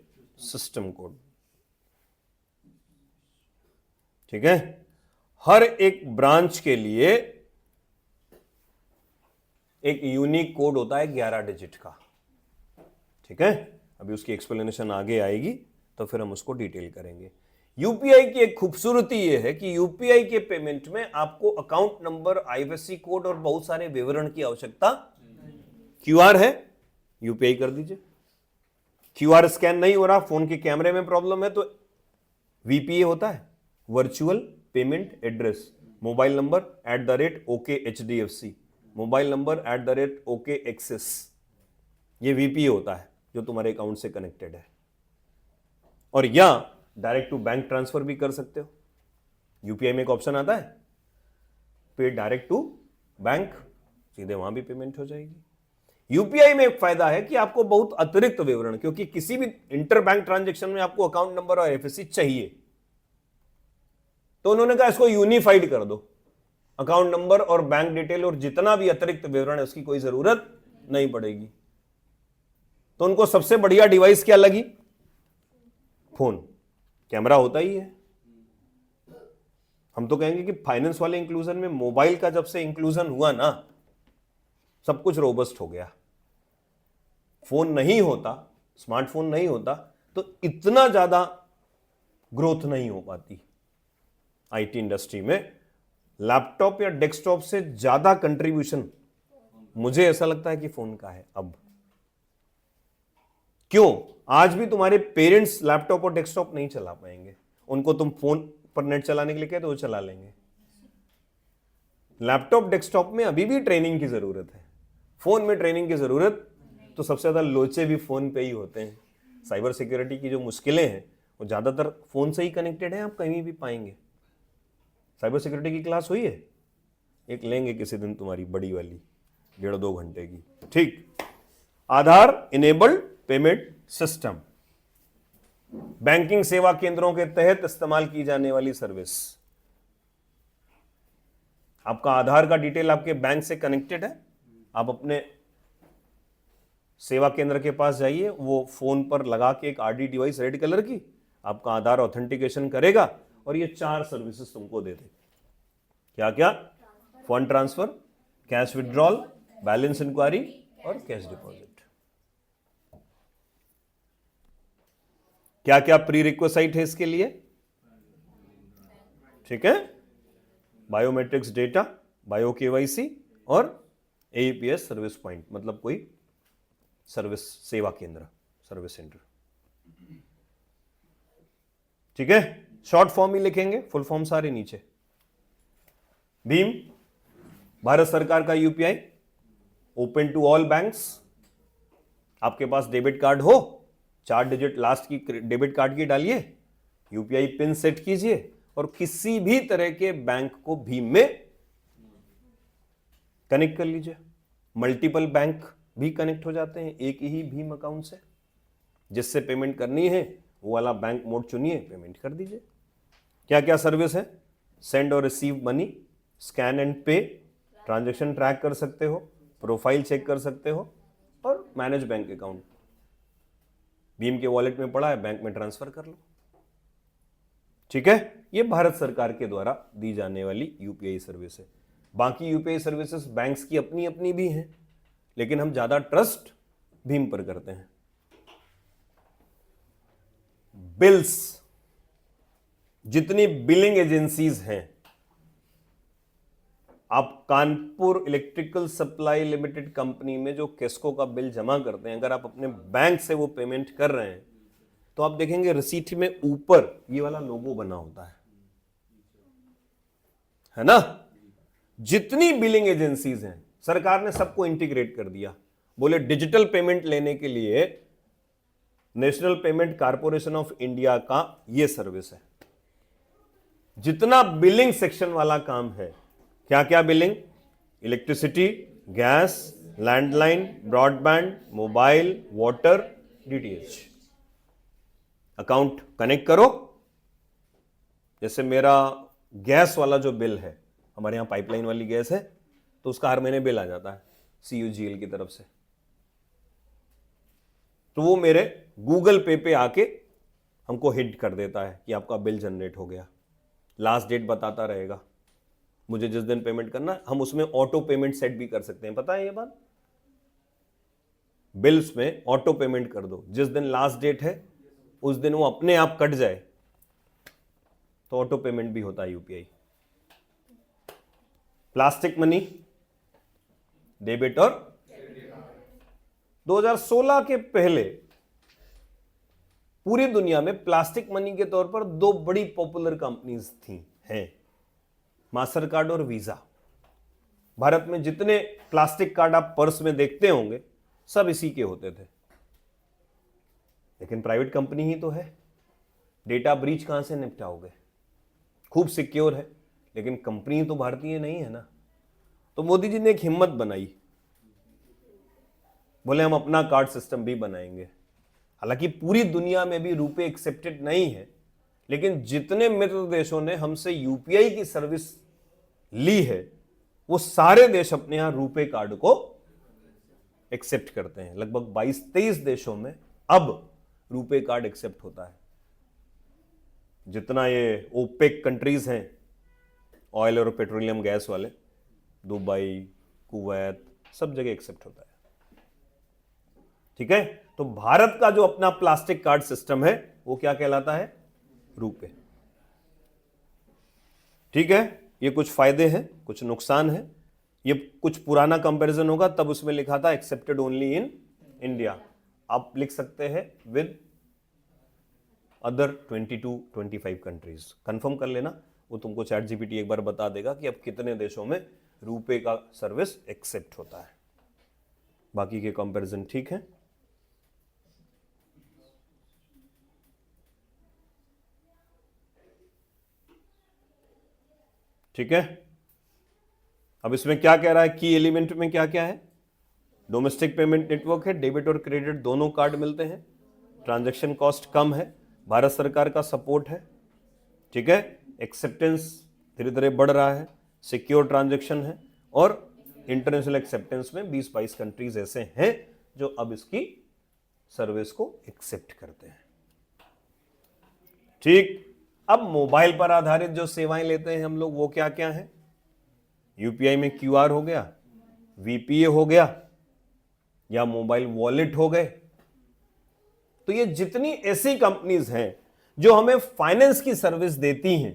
सिस्टम कोड। ठीक है, हर एक ब्रांच के लिए एक यूनिक कोड होता है 11 डिजिट का। ठीक है, अभी उसकी एक्सप्लेनेशन आगे आएगी तो फिर हम उसको डिटेल करेंगे। यूपीआई की एक खूबसूरती यह है कि यूपीआई के पेमेंट में आपको अकाउंट नंबर, आईएफएससी कोड और बहुत सारे विवरण की आवश्यकता। क्यूआर है, यूपीआई कर दीजिए। क्यूआर स्कैन नहीं हो रहा, फोन के कैमरे में प्रॉब्लम है, तो वीपीए होता है, virtual payment address, mobile number @OKHDFC, mobile number @OKAccess, ये वीपीए होता है जो तुम्हारे अकाउंट से कनेक्टेड है। और या डायरेक्ट टू बैंक ट्रांसफर भी कर सकते हो। यूपीआई में एक ऑप्शन आता है पे डायरेक्ट टू बैंक, सीधे वहां भी पेमेंट हो जाएगी। यूपीआई में एक फायदा है कि आपको बहुत अतिरिक्त विवरण, क्योंकि किसी भी इंटर बैंक ट्रांजेक्शन में आपको अकाउंट नंबर और आईएफएससी चाहिए, तो उन्होंने कहा इसको यूनिफाइड कर दो, अकाउंट नंबर और बैंक डिटेल और जितना भी अतिरिक्त विवरण है उसकी कोई जरूरत नहीं पड़ेगी। तो उनको सबसे बढ़िया डिवाइस क्या लगी? फोन, कैमरा होता ही है। हम तो कहेंगे कि फाइनेंस वाले इंक्लूजन में मोबाइल का जब से इंक्लूजन हुआ ना, सब कुछ रोबस्ट हो गया। फोन नहीं होता, स्मार्टफोन नहीं होता तो इतना ज्यादा ग्रोथ नहीं हो पाती आईटी इंडस्ट्री में। लैपटॉप या डेस्कटॉप से ज्यादा कंट्रीब्यूशन मुझे ऐसा लगता है कि फोन का है अब। क्यों? आज भी तुम्हारे पेरेंट्स लैपटॉप और डेस्कटॉप नहीं चला पाएंगे, उनको तुम फोन पर नेट चलाने के लिए कहे तो वो चला लेंगे। लैपटॉप डेस्कटॉप में अभी भी ट्रेनिंग की जरूरत है, फोन में ट्रेनिंग की जरूरत तो सबसे ज्यादा लोचे भी फोन पे ही होते हैं। साइबर सिक्योरिटी की जो मुश्किलें हैं वो ज्यादातर फोन से ही कनेक्टेड है, आप कहीं भी पाएंगे। साइबर सिक्योरिटी की क्लास हुई है, एक लेंगे किसी दिन तुम्हारी बड़ी वाली, 1.5-2 घंटे की। ठीक, आधार इनेबल्ड पेमेंट सिस्टम, बैंकिंग सेवा केंद्रों के तहत इस्तेमाल की जाने वाली सर्विस। आपका आधार का डिटेल आपके बैंक से कनेक्टेड है, आप अपने सेवा केंद्र के पास जाइए, वो फोन पर लगा के एक आरडी डिवाइस रेड कलर की आपका आधार ऑथेंटिकेशन करेगा और ये 4 सर्विसेज तुमको दे दे। क्या क्या? Fund transfer, cash withdrawal, balance enquiry और कैश डिपॉजिट। क्या क्या प्री रिक्वेसाइट है इसके लिए? ठीक है, बायोमेट्रिक्स डेटा, बायो केवाईसी और एईपीएस सर्विस पॉइंट, मतलब कोई सर्विस सेवा केंद्र, सर्विस सेंटर। ठीक है, शॉर्ट फॉर्म ही लिखेंगे, फुल फॉर्म सारे नीचे। भीम, भारत सरकार का UPI, open to all banks. आपके पास डेबिट कार्ड हो, 4 डिजिट लास्ट की डेबिट कार्ड की डालिए, यूपीआई पिन सेट कीजिए और किसी भी तरह के बैंक को भीम में कनेक्ट कर लीजिए। मल्टीपल बैंक भी कनेक्ट हो जाते हैं एक ही भीम अकाउंट से। जिससे पेमेंट करनी है वो वाला बैंक मोड चुनिए, पेमेंट कर दीजिए। क्या क्या सर्विस है? सेंड और रिसीव मनी, स्कैन एंड पे, ट्रांजैक्शन ट्रैक कर सकते हो, प्रोफाइल चेक कर सकते हो और मैनेज बैंक अकाउंट। भीम के वॉलेट में पड़ा है, बैंक में ट्रांसफर कर लो। ठीक है, ये भारत सरकार के द्वारा दी जाने वाली यूपीआई सर्विस है। बाकी यूपीआई सर्विसेज बैंक्स की अपनी अपनी भी हैं, लेकिन हम ज्यादा ट्रस्ट भीम पर करते हैं। बिल्स, जितनी बिलिंग एजेंसीज हैं, आप Kanpur electrical supply limited company में जो केस्को का बिल जमा करते हैं, अगर आप अपने बैंक से वो पेमेंट कर रहे हैं तो आप देखेंगे रिसीट में ऊपर ये वाला लोगो बना होता है ना। जितनी बिलिंग एजेंसीज हैं सरकार ने सबको इंटीग्रेट कर दिया। बोले डिजिटल पेमेंट लेने के लिए national payment corporation of India का ये सर्विस है। जितना बिलिंग सेक्शन वाला काम है, क्या क्या billing? Electricity, gas, landline, broadband, mobile, water, DTH. Account connect करो। जैसे मेरा गैस वाला जो बिल है, हमारे यहां पाइपलाइन वाली गैस है, तो उसका हर महीने बिल आ जाता है CUGL की तरफ से, तो वो मेरे गूगल पे पे आके हमको हिट कर देता है कि आपका बिल जनरेट हो गया। लास्ट डेट बताता रहेगा, मुझे जिस दिन पेमेंट करना, हम उसमें ऑटो पेमेंट सेट भी कर सकते हैं, पता है ये बात? बिल्स में ऑटो पेमेंट कर दो, जिस दिन लास्ट डेट है उस दिन वो अपने आप कट जाए, तो ऑटो पेमेंट भी होता है यूपीआई। प्लास्टिक मनी, डेबिट और 2016 के पहले पूरी दुनिया में प्लास्टिक मनी के तौर पर दो बड़ी पॉपुलर कंपनीज थी हैं, मास्टरकार्ड और वीजा। भारत में जितने प्लास्टिक कार्ड आप पर्स में देखते होंगे सब इसी के होते थे, लेकिन प्राइवेट कंपनी ही तो है, डेटा ब्रीच कहां से निपटाओगे? खूब सिक्योर है, लेकिन कंपनी तो भारतीय नहीं है ना। तो मोदी जी ने एक हिम्मत बनाई, बोले हम अपना कार्ड सिस्टम भी बनाएंगे। हालांकि पूरी दुनिया में भी रुपए एक्सेप्टेड नहीं है, लेकिन जितने मित्र देशों ने हमसे यूपीआई की सर्विस ली है वो सारे देश अपने यहां रुपए कार्ड को एक्सेप्ट करते हैं। लगभग 22-23 देशों में अब रुपए कार्ड एक्सेप्ट होता है। जितना ये ओपेक कंट्रीज हैं, ऑयल और पेट्रोलियम गैस वाले, दुबई, कुवैत, सब जगह एक्सेप्ट होता है। ठीक है, तो भारत का जो अपना प्लास्टिक कार्ड सिस्टम है वो क्या कहलाता है? रुपए। ठीक है, ये कुछ फायदे हैं, कुछ नुकसान है। ये कुछ पुराना कंपैरिजन होगा, तब उसमें लिखा था एक्सेप्टेड ओनली इन इंडिया। आप लिख सकते हैं विद अदर 22-25 कंट्रीज। कंफर्म कर लेना, वो तुमको चैट जीपीटी एक बार बता देगा कि अब कितने देशों में रुपए का सर्विस एक्सेप्ट होता है। बाकी के कंपैरिजन ठीक है। ठीक है, अब इसमें क्या कह रहा है? की एलिमेंट में क्या क्या है? डोमेस्टिक पेमेंट नेटवर्क है, डेबिट और क्रेडिट दोनों कार्ड मिलते हैं, ट्रांजैक्शन कॉस्ट कम है, भारत सरकार का सपोर्ट है। ठीक है, एक्सेप्टेंस धीरे धीरे बढ़ रहा है, सिक्योर ट्रांजैक्शन है, और इंटरनेशनल एक्सेप्टेंस में 20-22 कंट्रीज ऐसे हैं जो अब इसकी सर्विस को एक्सेप्ट करते हैं। ठीक, अब मोबाइल पर आधारित जो सेवाएं लेते हैं हम लोग, वो क्या क्या है? यूपीआई में क्यूआर हो गया, वीपीए हो गया, या मोबाइल वॉलेट हो गए। तो ये जितनी ऐसी कंपनीज हैं जो हमें फाइनेंस की सर्विस देती हैं,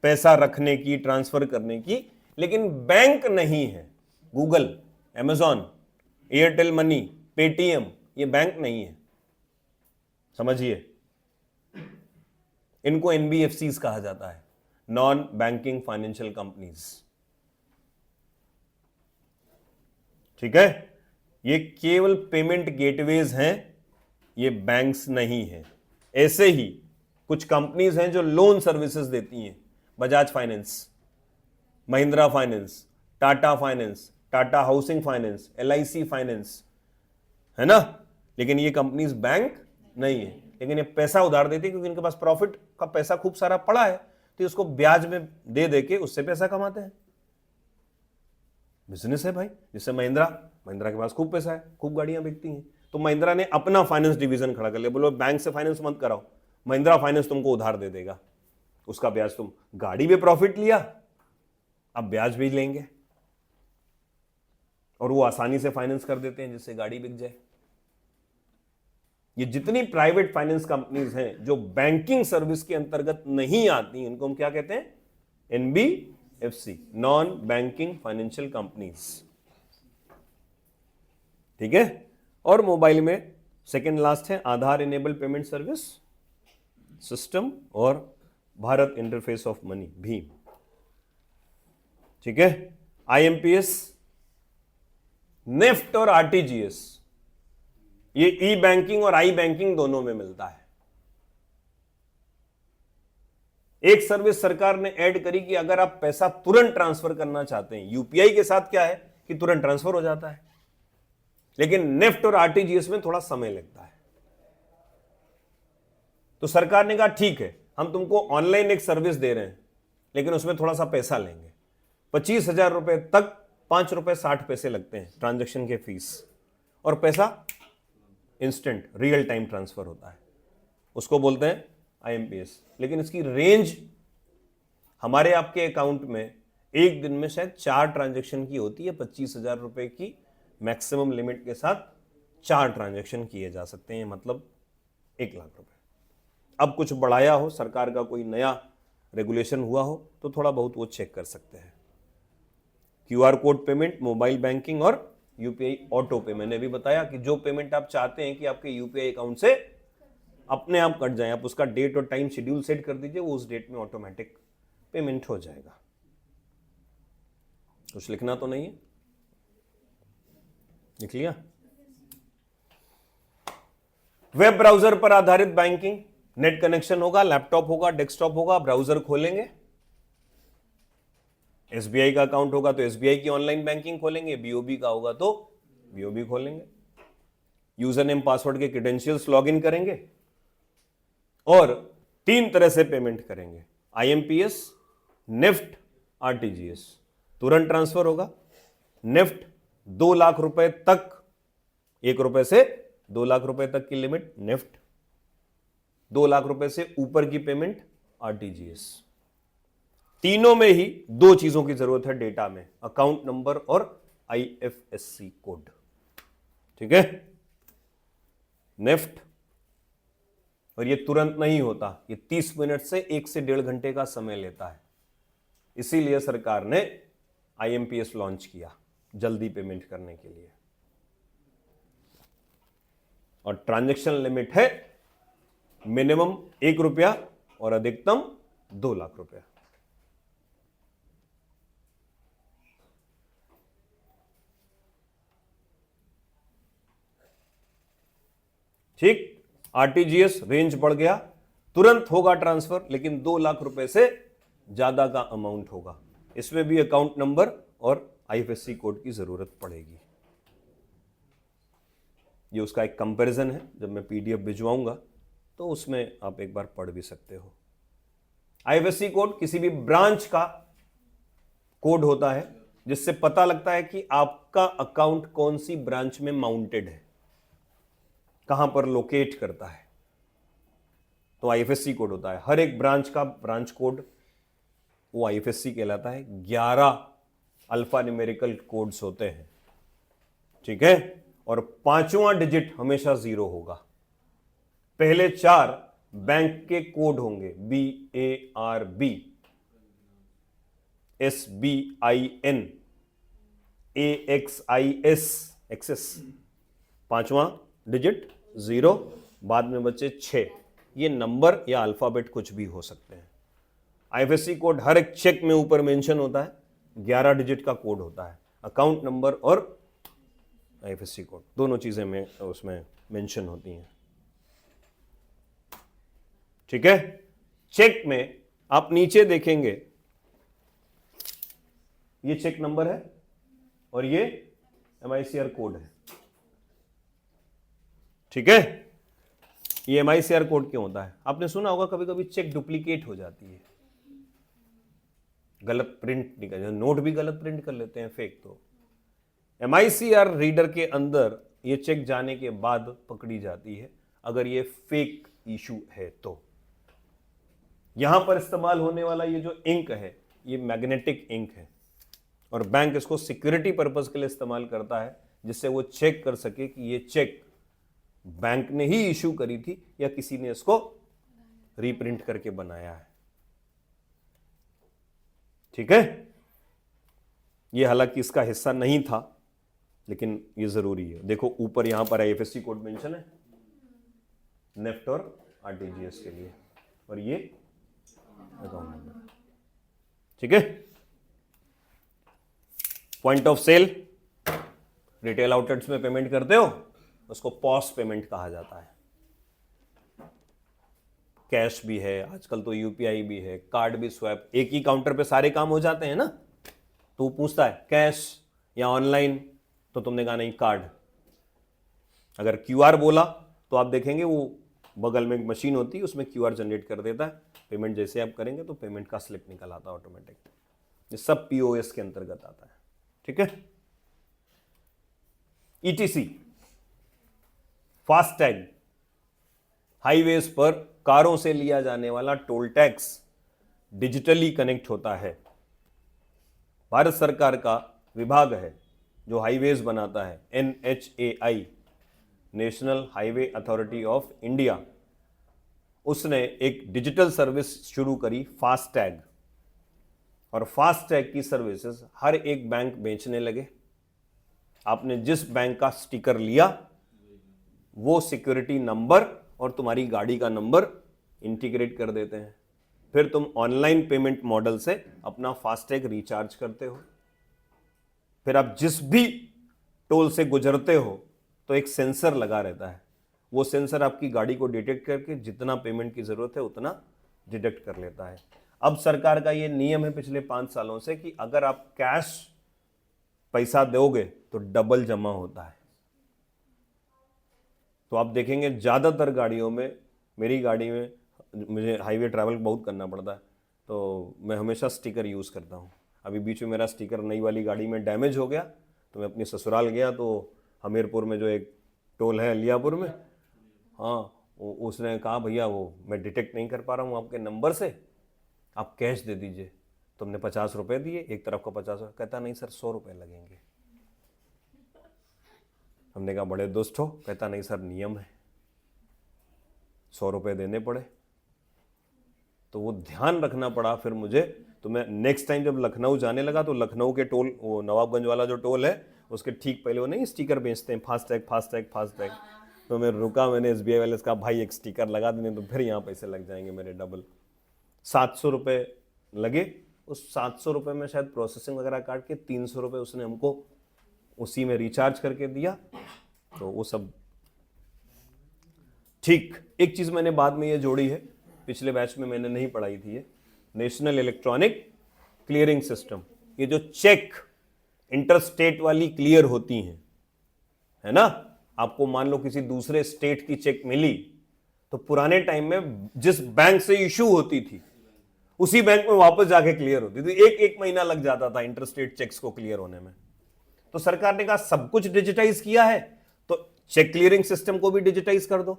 पैसा रखने की, ट्रांसफर करने की, लेकिन बैंक नहीं है। Google, Amazon, Airtel money, Paytm, ये बैंक नहीं है, समझिए। इनको एनबीएफसीज कहा जाता है, नॉन बैंकिंग फाइनेंशियल कंपनीज। ठीक है, ये केवल पेमेंट गेटवेज हैं, ये बैंक्स नहीं है। ऐसे ही कुछ कंपनीज हैं जो लोन सर्विसेज देती हैं, Bajaj finance, Mahindra finance, Tata finance, Tata housing finance, LIC finance, है ना। लेकिन ये कंपनीज बैंक नहीं है, लेकिन ये पैसा उधार देती है क्योंकि इनके पास प्रॉफिट का पैसा खूब सारा पड़ा है, तो इसको ब्याज में दे देके उससे पैसा कमाते हैं। बिजनेस है भाई। जैसे महिंद्रा के पास खूब पैसा है, खूब गाड़ियां बिकती हैं, तो महिंद्रा ने अपना फाइनेंस डिवीजन खड़ा कर लिया। बोलो बैंक से फाइनेंस मत कराओ, महिंद्रा फाइनेंस तुमको उधार दे देगा, उसका ब्याज तुम, गाड़ी में प्रॉफिट लिया, अब ब्याज भी लेंगे, और वो आसानी से फाइनेंस कर देते हैं जिससे गाड़ी बिक जाए। ये जितनी प्राइवेट फाइनेंस कंपनीज हैं जो बैंकिंग सर्विस के अंतर्गत नहीं आती, इनको हम क्या कहते हैं? NBFC, non banking financial companies. ठीक है, और मोबाइल में सेकेंड लास्ट है आधार इनेबल पेमेंट सर्विस सिस्टम और Bharat interface of money, Bhim. ठीक है, आईएमपीएस, नेफ्ट और आरटीजीएस, ये ई बैंकिंग और आई बैंकिंग दोनों में मिलता है। एक सर्विस सरकार ने ऐड करी कि अगर आप पैसा तुरंत ट्रांसफर करना चाहते हैं, यूपीआई के साथ क्या है कि तुरंत ट्रांसफर हो जाता है, लेकिन नेफ्ट और आरटीजीएस में थोड़ा समय लगता है। तो सरकार ने कहा ठीक है, हम तुमको ऑनलाइन एक सर्विस दे रहे हैं, लेकिन उसमें थोड़ा सा पैसा लेंगे। 25,000 रुपए तक 5 रुपए 60 पैसे लगते हैं ट्रांजैक्शन के फीस, और पैसा इंस्टेंट रियल टाइम ट्रांसफर होता है, उसको बोलते हैं आईएमपीएस। लेकिन इसकी रेंज हमारे आपके अकाउंट में एक दिन में शायद 4 ट्रांजैक्शन की होती है, 25,000 रुपए की मैक्सिमम लिमिट के साथ 4 ट्रांजैक्शन किए जा सकते हैं, मतलब 1 लाख रुपए। अब कुछ बढ़ाया हो, सरकार का कोई नया रेगुलेशन हुआ हो तो थोड़ा बहुत वो चेक कर सकते हैं। QR code payment, mobile banking और यूपीआई ऑटो पे, मैंने भी बताया कि जो पेमेंट आप चाहते हैं कि आपके यूपीआई अकाउंट से अपने आप कट जाए, आप उसका डेट और टाइम शेड्यूल सेट कर दीजिए, वो उस डेट में ऑटोमेटिक पेमेंट हो जाएगा। कुछ लिखना तो नहीं है? लिख लिया? वेब ब्राउजर पर आधारित बैंकिंग, नेट कनेक्शन होगा, लैपटॉप होगा, डेस्कटॉप होगा, ब्राउजर खोलेंगे, एसबीआई का अकाउंट होगा तो एसबीआई की ऑनलाइन बैंकिंग खोलेंगे, बीओबी का होगा तो बीओबी खोलेंगे, यूजर नेम पासवर्ड के क्रेडेंशियल्स लॉगिन करेंगे और 3 तरह से पेमेंट करेंगे, आईएमपीएस, नेफ्ट, आरटीजीएस। तुरंत ट्रांसफर होगा। नेफ्ट 2 लाख रुपए तक, 1 रुपए से 2 लाख रुपए तक की लिमिट नेफ्ट, 2 लाख रुपए से ऊपर की पेमेंट आरटीजीएस। तीनों में ही 2 चीजों की जरूरत है डेटा में, अकाउंट नंबर और आईएफएससी कोड। ठीक है? नेफ्ट, और ये तुरंत नहीं होता, ये 30 मिनट से 1 से 1.5 घंटे का समय लेता है, इसीलिए सरकार ने आईएमपीएस लॉन्च किया, जल्दी पेमेंट करने के लिए। और ट्रांजैक्शन लिमिट है मिनिमम 1 रुपया और अधिकतम 2 लाख रुपया। ठीक? आरटीजीएस रेंज बढ़ गया, तुरंत होगा ट्रांसफर, लेकिन 2 लाख रुपए से ज्यादा का अमाउंट होगा, इसमें भी अकाउंट नंबर और आईएफएससी कोड की जरूरत पड़ेगी। ये उसका एक कंपैरिजन है, जब मैं पीडीएफ भिजवाऊंगा तो उसमें आप एक बार पढ़ भी सकते हो। आईएफएससी कोड किसी भी ब्रांच का कोड होता है जिससे पता लगता है कि आपका अकाउंट कौन सी ब्रांच में माउंटेड है, कहां पर लोकेट करता है, तो आईएफएससी कोड होता है। हर एक ब्रांच का ब्रांच कोड वो आईएफएससी कहलाता है। 11 अल्फा न्यूमेरिकल कोड्स होते हैं। ठीक है? और 5वां डिजिट हमेशा 0 होगा। पहले 4 बैंक के कोड होंगे, BARB, SBIN, AXIS, एक्सेस, 5वां डिजिट 0, बाद में बचे 6। ये नंबर या अल्फाबेट कुछ भी हो सकते हैं। आईएफएससी कोड हर एक चेक में ऊपर मेंशन होता है, 11 डिजिट का कोड होता है। अकाउंट नंबर और आईएफएससी कोड दोनों चीजें में उसमें मेंशन होती हैं। ठीक है? चेक में आप नीचे देखेंगे, ये चेक नंबर है और ये एमआईसीआर कोड है। ठीक है? ये एमआईसीआर कोड क्यों होता है? आपने सुना होगा कभी कभी चेक डुप्लीकेट हो जाती है, गलत प्रिंट निकल, नोट भी गलत प्रिंट कर लेते हैं फेक। तो एमआईसीआर रीडर के अंदर ये चेक जाने के बाद पकड़ी जाती है अगर ये फेक इशू है तो। यहां पर इस्तेमाल होने वाला ये जो इंक है, ये मैग्नेटिक इंक है और बैंक इसको सिक्योरिटी पर्पस के लिए इस्तेमाल करता है, जिससे वो चेक कर सके कि ये चेक बैंक ने ही इशू करी थी या किसी ने इसको रीप्रिंट करके बनाया है। ठीक है? ये हालांकि इसका हिस्सा नहीं था, लेकिन ये जरूरी है। देखो ऊपर यहां पर आईएफएससी कोड मेंशन है नेफ्ट और आरटीजीएस के लिए, और ये अकाउंट नंबर। ठीक है? Point of sale, retail outlets में पेमेंट करते हो, उसको पॉस पेमेंट कहा जाता है। कैश भी है, आजकल तो यूपीआई भी है, कार्ड भी स्वैप, एक ही काउंटर पे सारे काम हो जाते हैं ना। तो वो पूछता है कैश या ऑनलाइन, तो तुमने कहा नहीं कार्ड। अगर क्यूआर बोला तो आप देखेंगे वो बगल में एक मशीन होती है, उसमें क्यूआर जनरेट कर देता है। पेमेंट जैसे आप करेंगे तो पेमेंट का स्लिप निकल आता है ऑटोमेटिक। ये सब पीओएस के अंतर्गत आता है। ठीक है? ईटीसी, फास्टैग, हाईवेज पर कारों से लिया जाने वाला टोल टैक्स, डिजिटली कनेक्ट होता है। भारत सरकार का विभाग है जो हाईवेज बनाता है, NHAI, national highway authority of India, उसने एक डिजिटल सर्विस शुरू करी, फास्टैग। और फास्टैग की सर्विसेज हर एक बैंक बेचने लगे। आपने जिस बैंक का स्टिकर लिया वो सिक्योरिटी नंबर और तुम्हारी गाड़ी का नंबर इंटीग्रेट कर देते हैं। फिर तुम ऑनलाइन पेमेंट मॉडल से अपना फास्टैग रिचार्ज करते हो। फिर आप जिस भी टोल से गुजरते हो तो एक सेंसर लगा रहता है, वो सेंसर आपकी गाड़ी को डिटेक्ट करके जितना पेमेंट की जरूरत है उतना डिडक्ट कर लेता है। अब सरकार का ये नियम है पिछले 5 सालों से कि अगर आप कैश पैसा दोगे तो डबल जमा होता है। तो आप देखेंगे ज्यादातर गाड़ियों में, मेरी गाड़ी में मुझे हाईवे ट्रैवल बहुत करना पड़ता है तो मैं हमेशा स्टिकर यूज करता हूँ। अभी बीच में मेरा स्टिकर नई वाली गाड़ी में डैमेज हो गया तो मैं अपनी ससुराल गया तो हमीरपुर में जो एक टोल है अलियापुर में, हाँ, उसने कहा भैया वो मैं डिटेक्ट नहीं कर पा रहा हूँ आपके नंबर से, आप कैश दे दीजिए। तुमने 50 रुपये दिए, एक तरफ का 50, कहता नहीं सर 100 रुपये लगेंगे। हमने कहा बड़े दुष्ट हो, कहता नहीं सर नियम है, 100 रुपये देने पड़े। तो वो ध्यान रखना पड़ा फिर मुझे। तो मैं नेक्स्ट टाइम जब लखनऊ जाने लगा तो लखनऊ के टोल, वो नवाबगंज वाला जो टोल है उसके ठीक पहले वो नहीं स्टिकर बेचते हैं, फास्टैग फास्टैग फास्टैग। तो मैं रुका, मैंने SBI वाले से कहा भाई एक स्टिकर लगा देने तो फिर यहाँ पैसे लग जाएंगे मेरे डबल। 700 रुपये लगे। उस 700 रुपये में शायद प्रोसेसिंग वगैरह काट के 300 रुपये उसने हमको उसी में रिचार्ज करके दिया। तो वो सब ठीक। एक चीज मैंने बाद में ये जोड़ी है, पिछले बैच में मैंने नहीं पढ़ाई थी, ये नेशनल इलेक्ट्रॉनिक क्लियरिंग सिस्टम। ये जो चेक इंटरस्टेट वाली क्लियर होती हैं, है ना, आपको मान लो किसी दूसरे स्टेट की चेक मिली तो पुराने टाइम में जिस बैंक से इशू होती थी उसी बैंक में वापस जाके क्लियर होती थी। एक महीना लग जाता था इंटरस्टेट चेक्स को क्लियर होने में। तो सरकार ने कहा सब कुछ डिजिटाइज किया है तो चेक क्लियरिंग सिस्टम को भी डिजिटाइज कर दो।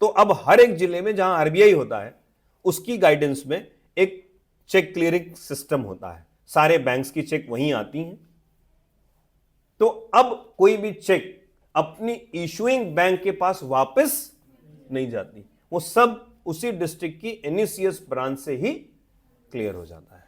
तो अब हर एक जिले में जहां RBI होता है उसकी गाइडेंस में एक चेक क्लियरिंग सिस्टम होता है, सारे बैंक्स की चेक वहीं आती हैं। तो अब कोई भी चेक अपनी इशुइंग बैंक के पास वापस नहीं जाती, वो सब उसी डिस्ट्रिक्ट की NECS ब्रांच से ही क्लियर हो जाता है।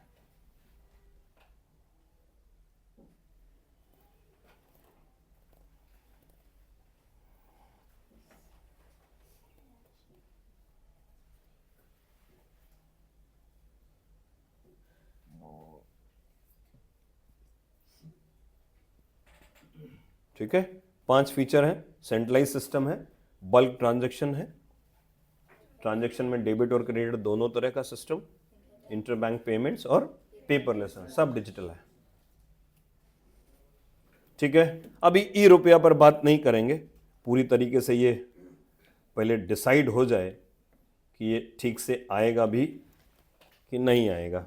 ठीक है, 5 फीचर हैं। सेंट्रलाइज सिस्टम है, बल्क ट्रांजैक्शन है, ट्रांजैक्शन में डेबिट और क्रेडिट दोनों तरह का सिस्टम, इंटरबैंक पेमेंट्स और पेपरलेस है, सब डिजिटल है। ठीक है, अभी ई-रुपया पर बात नहीं करेंगे, पूरी तरीके से ये पहले डिसाइड हो जाए कि ये ठीक से आएगा भी कि नहीं आएगा।